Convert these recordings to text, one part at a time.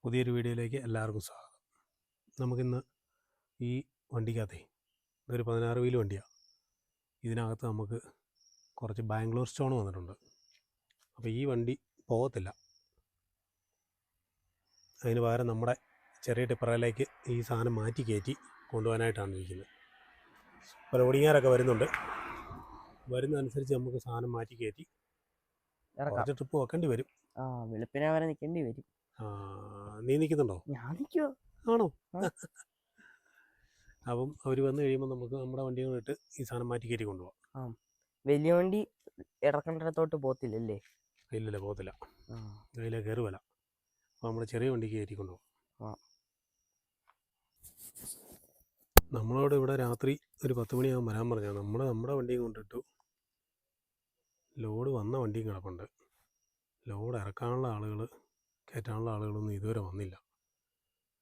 പുതിയൊരു വീഡിയോയിലേക്ക് എല്ലാവർക്കും സ്വാഗതം. നമുക്കിന്ന് ഈ വണ്ടിക്കകത്തെ ഇതൊരു 16 വീല് വണ്ടിയാണ്. ഇതിനകത്ത് നമുക്ക് കുറച്ച് ബാംഗ്ലൂർ സ്റ്റോൺ വന്നിട്ടുണ്ട്. അപ്പോൾ ഈ വണ്ടി പോകത്തില്ല. അതിന് പകരം നമ്മുടെ ചെറിയ ടിപ്പറയിലേക്ക് ഈ സാധനം മാറ്റി കയറ്റി കൊണ്ടുപോകാനായിട്ടാണ് ഇരിക്കുന്നത്. ഇപ്പോൾ ലോഡിങ്ങാരൊക്കെ വരുന്നുണ്ട്. വരുന്നതനുസരിച്ച് നമുക്ക് സാധനം മാറ്റി കയറ്റി കുറച്ച് ട്രിപ്പ് വെക്കേണ്ടി വരും. വെളുപ്പിനെ വരെ നിൽക്കേണ്ടി വരും. നീ നിൽക്കുന്നുണ്ടോ? ഞാൻ നിൽക്കുവോ? ആണോ? അപ്പം അവർ വന്നു കഴിയുമ്പോൾ നമുക്ക് നമ്മുടെ വണ്ടികളിട്ട് ഈ സാധനം മാറ്റി കയറ്റി കൊണ്ടുപോകാം. വലിയ വണ്ടി ഇടക്കണ്ടത്തോട്ട് പോകത്തില്ലല്ലേ? ഇല്ലല്ല, പോകത്തില്ല. അതിലെ കയറുവല. അപ്പോൾ നമ്മൾ ചെറിയ വണ്ടിക്ക് കയറ്റി കൊണ്ടുപോകാം. നമ്മളോട് ഇവിടെ രാത്രി ഒരു 10 മണിയാകുമ്പോൾ വരാൻ പറഞ്ഞാൽ നമ്മുടെ വണ്ടിയും കൊണ്ടിട്ടു. ലോഡ് വന്ന വണ്ടിയും കിടപ്പുണ്ട്. ലോഡ് ഇറക്കാനുള്ള ആളുകൾ, കയറ്റാനുള്ള ആളുകളൊന്നും ഇതുവരെ വന്നില്ല.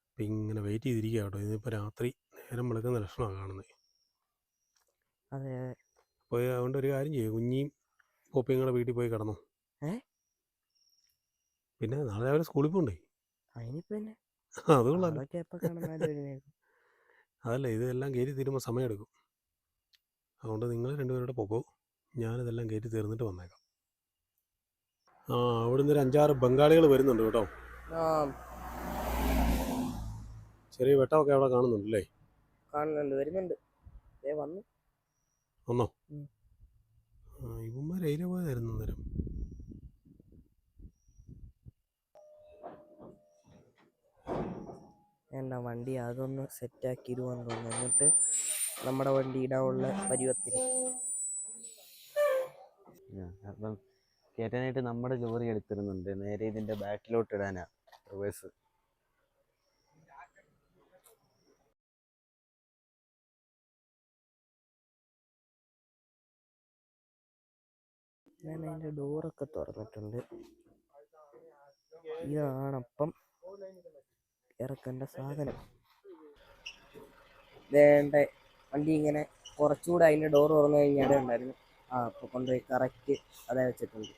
അപ്പം ഇങ്ങനെ വെയിറ്റ് ചെയ്തിരിക്കുക കേട്ടോ. ഇതിപ്പോൾ രാത്രി നേരം വെളുക്കുന്ന ലക്ഷണമാണ് കാണുന്നത്. അതെ. അപ്പോൾ അതുകൊണ്ട് ഒരു കാര്യം ചെയ്യും, കുഞ്ഞിയും പോപ്പിയും കൂടെ വീട്ടിൽ പോയി കിടന്നു. പിന്നെ നാളെ രാവിലെ സ്കൂളിൽ പോകണ്ടേ? അതുകൊള്ളാലോ. അതല്ല, ഇതെല്ലാം കയറ്റി തീരുമ്പോൾ സമയമെടുക്കും. അതുകൊണ്ട് നിങ്ങൾ രണ്ടുപേരുടെ പോക്കോ, ഞാനിതെല്ലാം കയറ്റി തീർന്നിട്ട് വന്നേക്കാം. അവിടെ നിന്ന് ഒരു 5-6 ബംഗാളികൾ വരുന്നുണ്ട് കേട്ടോ. ചെറിയ വെട്ടമൊക്കെ അവിടെ കാണുന്നുണ്ടല്ലേ? കാണുന്നുണ്ട്, വരുന്നുണ്ട്. വന്നോ? ഇവന്മാർ അതിലെ പോയതായിരുന്നു നേരം. എന്താ വണ്ടി അതൊന്ന് സെറ്റാക്കിയിടുവാന്ന് തോന്നുന്നു. എന്നിട്ട് നമ്മുടെ വണ്ടി ഇടാനുള്ള പരുവത്തിന്. കാരണം കയറ്റാനായിട്ട് നമ്മുടെ ലോറി എടുത്തിരുന്നുണ്ട്. നേരെ ഇതിന്റെ ബാക്കിലോട്ട് ഇടാനാ റിവേഴ്സ്. ഞാൻ അതിൻ്റെ ഡോറൊക്കെ തുറന്നിട്ടുണ്ട്. ഇതാണപ്പം ഇറക്കേണ്ട സാധനം. വേണ്ട വണ്ടി ഇങ്ങനെ കുറച്ചുകൂടെ അതിൻ്റെ ഡോർ തുറന്നു കഴിഞ്ഞാൽ ഉണ്ടായിരുന്നു. അപ്പോൾ കൊണ്ടുപോയി കറക്റ്റ് അതേ വെച്ചിട്ടുണ്ട്.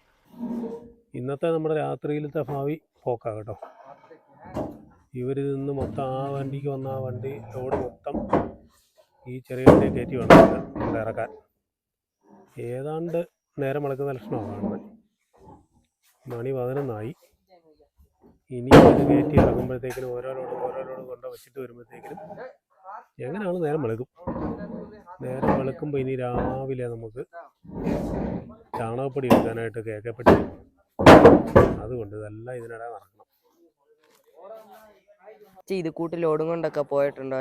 ഇന്നത്തെ നമ്മുടെ രാത്രിയിലത്തെ ഭാവി പോക്കാ കേട്ടോ. ഇവരിൽ നിന്ന് മൊത്തം ആ വണ്ടിക്ക് വന്ന ആ വണ്ടി ലോഡ് മൊത്തം ഈ ചെറിയ വണ്ടി കയറ്റി വേണം ഇറക്കാൻ. ഏതാണ്ട് നേരം വെളുക്കുന്ന ലക്ഷണമാണ് കാണുന്നത്. മണി 11 ഇനി ഇത് കയറ്റി ഇറങ്ങുമ്പോഴത്തേക്കിനും ഓരോരോട് കൊണ്ട് വെച്ചിട്ട് വരുമ്പോഴത്തേക്കിനും എങ്ങനെയാണ് നേരം വെളുക്കും. നേരം വെളുക്കുമ്പോൾ ഇനി രാവിലെ നമുക്ക് ചാണകപ്പൊടി എടുക്കാനായിട്ട് കേക്കപ്പെട്ടി. അതുകൊണ്ട് ഇതെല്ലാം ഇതിനിടെ നടക്കണം. ഇത് കൂട്ടിൽ ലോഡും കൊണ്ടൊക്കെ പോയിട്ടുണ്ടോ?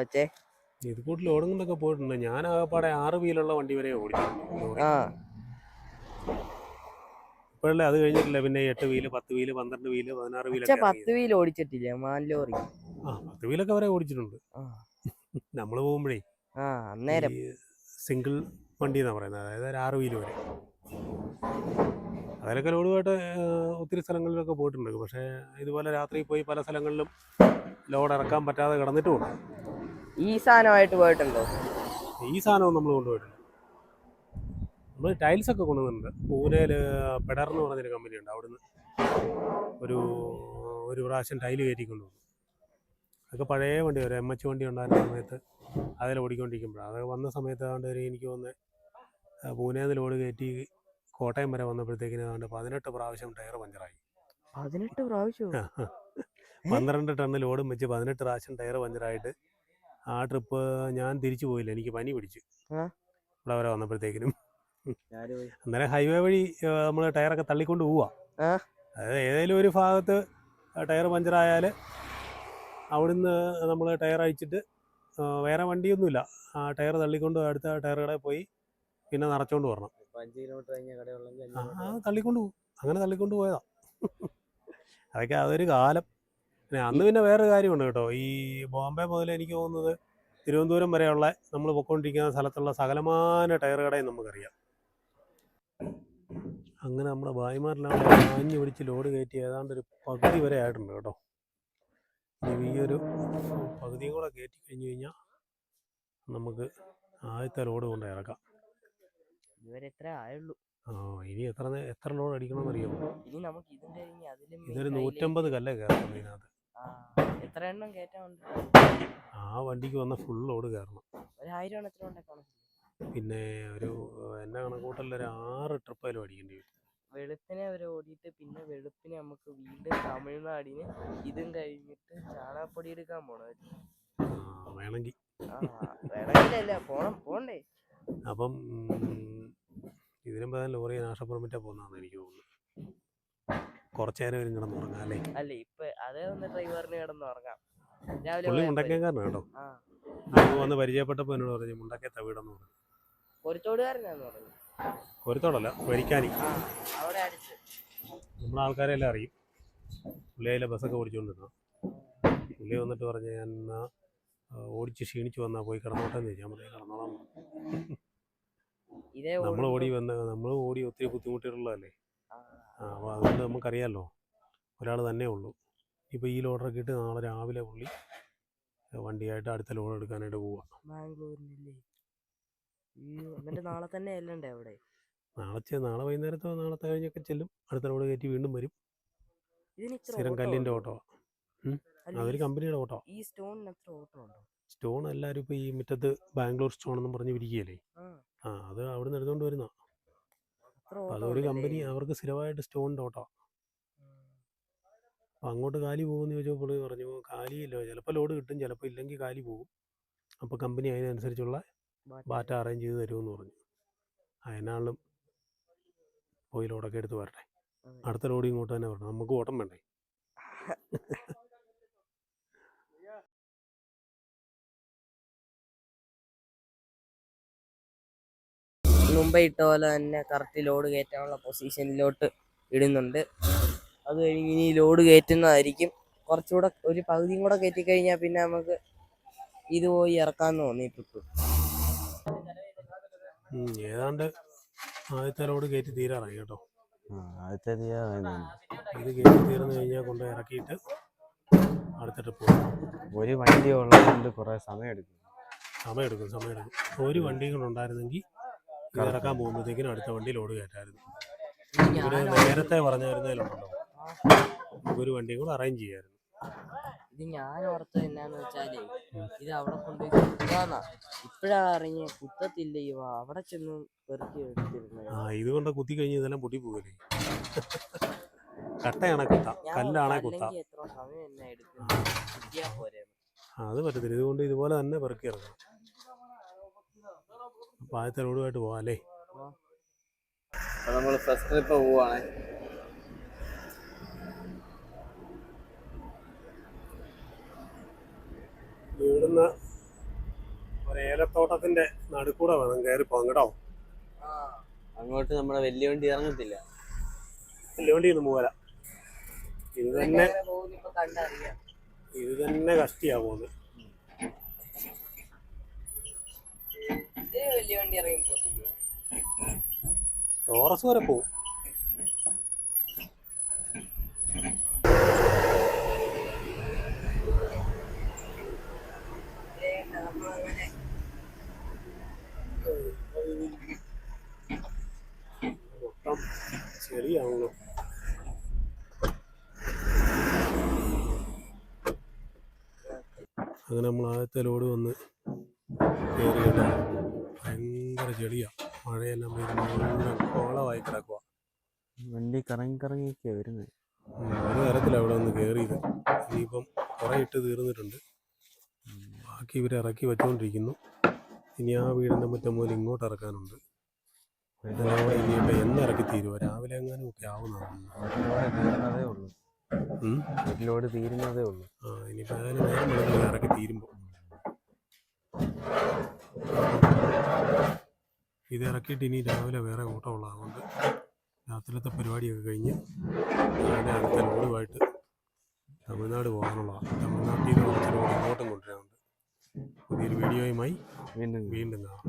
ഇത് കൂട്ടിൽ ലോഡും കൊണ്ടൊക്കെ പോയിട്ടുണ്ട്. ഞാൻ ആകെപ്പാടെ 6 വീലുള്ള വണ്ടി വരെ ഓടിച്ചിട്ടുണ്ട്. ഇപ്പോഴല്ലേ അത് കഴിഞ്ഞിട്ടില്ല. പിന്നെ 8 വീല്, 10 വീല്, 12 വീല്, 16 വീലൊക്കെ. 10 വീല് ഓടിച്ചിട്ടില്ല. 10 വീലൊക്കെ വരെ ഓടിച്ചിട്ടുണ്ട്. നമ്മൾ പോകുമ്പോഴേ അന്നേരം സിംഗിൾ വണ്ടി എന്നാ പറയുന്നത്. അതായത് ഒരു 6 വീല് വരെ. അതിലൊക്കെ ലോഡുമായിട്ട് ഒത്തിരി സ്ഥലങ്ങളിലൊക്കെ പോയിട്ടുണ്ട്. പക്ഷേ ഇതുപോലെ രാത്രി പോയി പല സ്ഥലങ്ങളിലും ലോഡ് ഇറക്കാൻ പറ്റാതെ കിടന്നിട്ടുമുണ്ട്. ഈ സാധനമായിട്ട് പോയിട്ടുണ്ടോ? ഈ സാധനവും നമ്മൾ കൊണ്ടുപോയിട്ടുണ്ട്. നമ്മൾ ടൈൽസൊക്കെ കൊണ്ടുവന്നിട്ടുണ്ട്. പൂനെയിൽ പെഡർ എന്ന് പറഞ്ഞൊരു കമ്പനിയുണ്ട്. അവിടുന്ന് ഒരു പ്രാവശ്യം ടൈല് കയറ്റി കൊണ്ടുവന്നു. അതൊക്കെ പഴയ വണ്ടി, ഒരു MH വണ്ടി ഉണ്ടായിരുന്ന സമയത്ത് അതിൽ ഓടിക്കൊണ്ടിരിക്കുമ്പോഴാണ്. അത് വന്ന സമയത്ത് ഏതാണ്ട് എനിക്ക് തോന്നുന്നത് പൂനെയിൽ നിന്ന് ലോഡ് കയറ്റി കോട്ടയം വരെ വന്നപ്പോഴത്തേക്കിന് ഏതാണ്ട് 18 പ്രാവശ്യം ടയർ പഞ്ചറായി. 18 പ്രാവശ്യം? 12 ടണ്ണ് ലോഡും വെച്ച് 18 പ്രാവശ്യം ടയർ പഞ്ചറായിട്ട് ആ ട്രിപ്പ് ഞാൻ തിരിച്ചു പോയില്ല. എനിക്ക് പനി പിടിച്ചു ഇവിടെ വരെ വന്നപ്പോഴത്തേക്കിനും. അന്നേരം ഹൈവേ വഴി നമ്മൾ ടയറൊക്കെ തള്ളിക്കൊണ്ട് പോവാ. അതായത് ഏതെങ്കിലും ഒരു ഭാഗത്ത് ടയർ പഞ്ചറായാൽ അവിടുന്ന് നമ്മൾ ടയർ അഴിച്ചിട്ട് വേറെ വണ്ടിയൊന്നുമില്ല, ആ ടയർ തള്ളിക്കൊണ്ട് അടുത്ത ടയർ കടയിൽ പോയി പിന്നെ നിറച്ചോണ്ട് വരണം. 5 കിലോമീറ്റർ കഴിഞ്ഞ കടയുള്ളെങ്കിൽ തള്ളിക്കൊണ്ട് പോകും. അങ്ങനെ തള്ളിക്കൊണ്ട് പോയതാ. അതൊക്കെ അതൊരു കാലം. പിന്നെ അന്ന് പിന്നെ വേറൊരു കാര്യമുണ്ട് കേട്ടോ. ഈ ബോംബെ മുതൽ എനിക്ക് തോന്നുന്നത് തിരുവനന്തപുരം വരെയുള്ള നമ്മൾ പൊയ്ക്കൊണ്ടിരിക്കുന്ന സ്ഥലത്തുള്ള സകലമാന ടയർ കടയും നമുക്കറിയാം. അങ്ങനെ നമ്മുടെ ഭായിമാരെല്ലാം മാഞ്ഞു പിടിച്ച് ലോഡ് കയറ്റി ഏതാണ്ട് ഒരു പകുതി വരെ ആയിട്ടുണ്ട് കേട്ടോ. ഇനി ഈ ഒരു പകുതിയും കൂടെ കയറ്റി കഴിഞ്ഞ് കഴിഞ്ഞാൽ നമുക്ക് ആദ്യത്തെ ലോഡ് കൊണ്ട് ഇറക്കാം. ഇനി എത്ര ലോഡ് അടിക്കണമെന്ന് അറിയാമോ? ഇതൊരു 150 കല്ലേ കയറുന്നത് ഇതിനകത്ത്. എത്ര എണ്ണം കയറ്റാറുണ്ട്? ആ വണ്ടിക്ക് വന്ന ഫുൾ ലോഡ് കയറണം. 1000 എണ്ണത്തിന് കൊണ്ടേക്കാണ്. പിന്നെ ഒരു എൻ്റെ കണക്കൂട്ടലിൽ ഒരു 6 ട്രിപ്പായാലും അടിക്കേണ്ടി വരും. വെളുപ്പിനെ അവർ ഓടിയിട്ട് പിന്നെ വെളുപ്പിനെ നമുക്ക് വീണ്ടും തമിഴ്നാടിന് ഇതും കഴിഞ്ഞിട്ട് ചാണകപ്പൊടി എടുക്കാൻ പോണം. വേണമെങ്കിൽ വേണമെങ്കിലല്ല, പോണ്ടേ. അപ്പം ഇതിനും പകരം ലോറി നാഷപ്പുറമിറ്റാ പോകുന്നതാണ് എനിക്ക് തോന്നുന്നത്. കുറച്ചു നേരം വരും കിടന്നുറങ്ങാം അല്ലേ? അല്ലേ ഇപ്പൊ അതേ ഒന്ന് ഡ്രൈവറിന് കിടന്നുറങ്ങാം. പുള്ളി മുണ്ടക്കേക്കാരനാണ് കേട്ടോ. വന്ന് പരിചയപ്പെട്ടപ്പോൾ എന്നോട് പറഞ്ഞു മുണ്ടക്കത്തെ വീടെന്ന് പറഞ്ഞു. കോരിത്തോടുകാരനാന്ന് പറഞ്ഞു. കോരിത്തോടല്ല, വരിക്കാനി. അവിടെ അടുത്ത് നമ്മുടെ ആൾക്കാരെല്ലാം അറിയും. പുള്ളി അതിലെ ബസ്സൊക്കെ ഓടിച്ചുകൊണ്ടിരുന്നു. പുള്ളി വന്നിട്ട് പറഞ്ഞു ഞാൻ ഓടിച്ച് ക്ഷീണിച്ച് വന്നാൽ പോയി കിടന്നോട്ടെ എന്ന് ചോദിച്ചാൽ മതി. കിടന്നോളാം. നമ്മൾ ഓടി ഒത്തിരി ബുദ്ധിമുട്ടിയിട്ടുള്ളതല്ലേ. അപ്പോൾ അതുകൊണ്ട് നമുക്കറിയാമല്ലോ, ഒരാൾ തന്നെ ഉള്ളൂ. ഇപ്പോൾ ഈ ലോഡറൊക്കെ ഇട്ട് നാളെ രാവിലെ പുള്ളി വണ്ടിയായിട്ട് അടുത്ത ലോഡ് എടുക്കാനായിട്ട് പോവുക. ബാംഗ്ലൂരിനല്ലേ? എന്നിട്ട് നാളെ തന്നെ അല്ലണ്ടേ അവിടെ? നാളെ വൈകുന്നേരത്തോ നാളത്തെ കഴിഞ്ഞൊക്കെ ചെല്ലും. അടുത്ത ലോഡ് കയറ്റി വീണ്ടും വരും. സ്ഥിരം കല്ലിൻ്റെ ഓട്ടോ. അതൊരു കമ്പനിയുടെ ഓട്ടോ. ഈ സ്റ്റോണിന് എത്ര ഓട്ടോ ഉണ്ടോ? സ്റ്റോൺ എല്ലാവരും ഇപ്പോൾ ഈ മുറ്റത്ത് ബാംഗ്ലൂർ സ്റ്റോൺ എന്നും പറഞ്ഞ് വിരിക്കുകയല്ലേ. അത് അവിടെ നിന്ന് എടുത്തുകൊണ്ട് വരുന്ന. അതൊരു കമ്പനി, അവർക്ക് സ്ഥിരമായിട്ട് സ്റ്റോണിൻ്റെ ഓട്ടോ. അപ്പം അങ്ങോട്ട് കാലി പോകുമെന്ന് ചോദിച്ചപ്പോൾ പുള്ളി പറഞ്ഞു കാലിയില്ല, ചിലപ്പോൾ ലോഡ് കിട്ടും, ചിലപ്പോൾ ഇല്ലെങ്കിൽ കാലി പോകും. അപ്പോൾ കമ്പനി അതിനനുസരിച്ചുള്ള ബാറ്റ അറേഞ്ച് ചെയ്ത് തരുമെന്ന് പറഞ്ഞു. അതിനാളും പോയി ലോഡൊക്കെ എടുത്ത് വരട്ടെ. അടുത്ത ലോഡ് ഇങ്ങോട്ട് തന്നെ വരണം, നമുക്ക് ഓട്ടം വേണ്ടേ. മുമ്പേ ഇട്ട പോലെ തന്നെ കറക്റ്റ് ലോഡ് കയറ്റാനുള്ള പൊസിഷനിലോട്ട് ഇടുന്നുണ്ട്. അത് കഴിഞ്ഞ് ഇനി ലോഡ് കയറ്റുന്നതായിരിക്കും. കുറച്ചുകൂടെ ഒരു പകുതിയും കൂടെ കയറ്റി കഴിഞ്ഞാൽ പിന്നെ നമുക്ക് ഇത് പോയി ഇറക്കാമെന്ന് തോന്നി. ട്രിപ്പ് ഏതാണ്ട് ആദ്യത്തെ ലോഡ് കയറ്റി തീരാറായി കേട്ടോ. ഇത് കയറ്റി തീർന്നു കഴിഞ്ഞാൽ കൊണ്ട് ഇറക്കിയിട്ട് അടുത്ത ട്രിപ്പ് ഒരു വണ്ടി ഉള്ളതുകൊണ്ട് കുറേ സമയമെടുക്കും. ഒരു വണ്ടിയും കൂടെ ഉണ്ടായിരുന്നെങ്കിൽ ഇറക്കാൻ പോകുമ്പോഴത്തേക്കിനും അടുത്ത വണ്ടി ലോഡ് കയറ്റായിരുന്നു. ഇവര് നേരത്തെ പറഞ്ഞായിരുന്നതിലുണ്ടല്ലോ, ഒരു വണ്ടിയും കൂടെ അറേഞ്ച് ചെയ്യായിരുന്നു. ഇത് ഞാൻ ഓർത്തത് എന്നാന്ന് വെച്ചാലേ, ഇത് അവിടെ കൊണ്ടുപോയി കുത്താന്നാ. ഇപ്പഴാ അറിഞ്ഞ കുത്തത്തില്ല, അവിടെ ചെന്ന് പെറുക്കി എടുത്തിരുന്നത്. ഇതുകൊണ്ട് കുത്തി കഴിഞ്ഞ് ഇതെല്ലാം പൊട്ടി പോകല്ലേ. കട്ടയാണെ കുത്താം, കല്ലാണെ കുത്താം. എത്ര സമയം എന്നാ എടുക്കും? പോരെ. അത് പറ്റത്തില്ല. ഇതുകൊണ്ട് ഇതുപോലെ തന്നെ പെറുക്കി ഇറങ്ങണം. അപ്പോൾ ആദ്യത്തെ ലോഡുമായിട്ട് പോവാം അല്ലേ? അപ്പോൾ നമ്മൾ ഫസ്റ്റ് ട്രിപ്പ് പോവാണ്. ഇവിടുന്ന് ഒരു ഏലത്തോട്ടത്തിന്റെ നടുക്കൂടെ വേണം കയറി പോകാൻ കേട്ടോ. അങ്ങോട്ട് നമ്മുടെ വലിയ വണ്ടി ഇറങ്ങത്തില്ല. വലിയ വണ്ടി ഒന്നും പോരാ. ഇത് തന്നെ കഷ്ടിയാ പോകുന്നത്. വലിയ വണ്ടി ഇറങ്ങി ടോറസ് വരെ പോവും. മൊത്തം ചെളിയാണല്ലോ. അങ്ങനെ നമ്മൾ ആദ്യത്തെ ലോഡ് വന്ന് കയറിയിട്ട് ഭയങ്കര ചെളിയാ. മഴയെല്ലാം മുഴുവൻ കോളമായി കിടക്കുക. വണ്ടി കറങ്ങിയൊക്കെയാണ് വരുന്നത്. ഒരു തരത്തിലാണ് അവിടെ വന്ന് കയറിയത്. ഇനിയിപ്പം കുറേ ഇട്ട് തീർന്നിട്ടുണ്ട്. ബാക്കി ഇവർ ഇറക്കി വെച്ചുകൊണ്ടിരിക്കുന്നു. ഇനി ആ വീടിൻ്റെ മുറ്റം മുതൽ ഇങ്ങോട്ട് ഇറക്കാനുണ്ട്. ഇനിയിപ്പോൾ എന്നിറക്കി തീരുവോ? രാവിലെ എങ്ങാനും ഒക്കെ ആവുന്നതാണ്. ഒരു ലോഡ് തീരുന്നതേ ഉള്ളൂ. ഇനിയിപ്പോൾ നേരം ഇറക്കി തീരുമ്പോൾ ഇത് ഇറക്കിയിട്ട് ഇനി രാവിലെ വേറെ ഓട്ടം ഉള്ളതുകൊണ്ട് രാത്രിയിലത്തെ പരിപാടിയൊക്കെ കഴിഞ്ഞ് അതിൻ്റെ അടുത്ത ലോഡുമായിട്ട് തമിഴ്നാട് പോകാനുള്ളതാണ്. തമിഴ്നാട്ടിൽ നിന്ന് കുറച്ച് ലോഡ് ഇങ്ങോട്ടും കൊണ്ടുവരാനുണ്ട്. പുതിയൊരു വീഡിയോയുമായി വീണ്ടും കാണാം.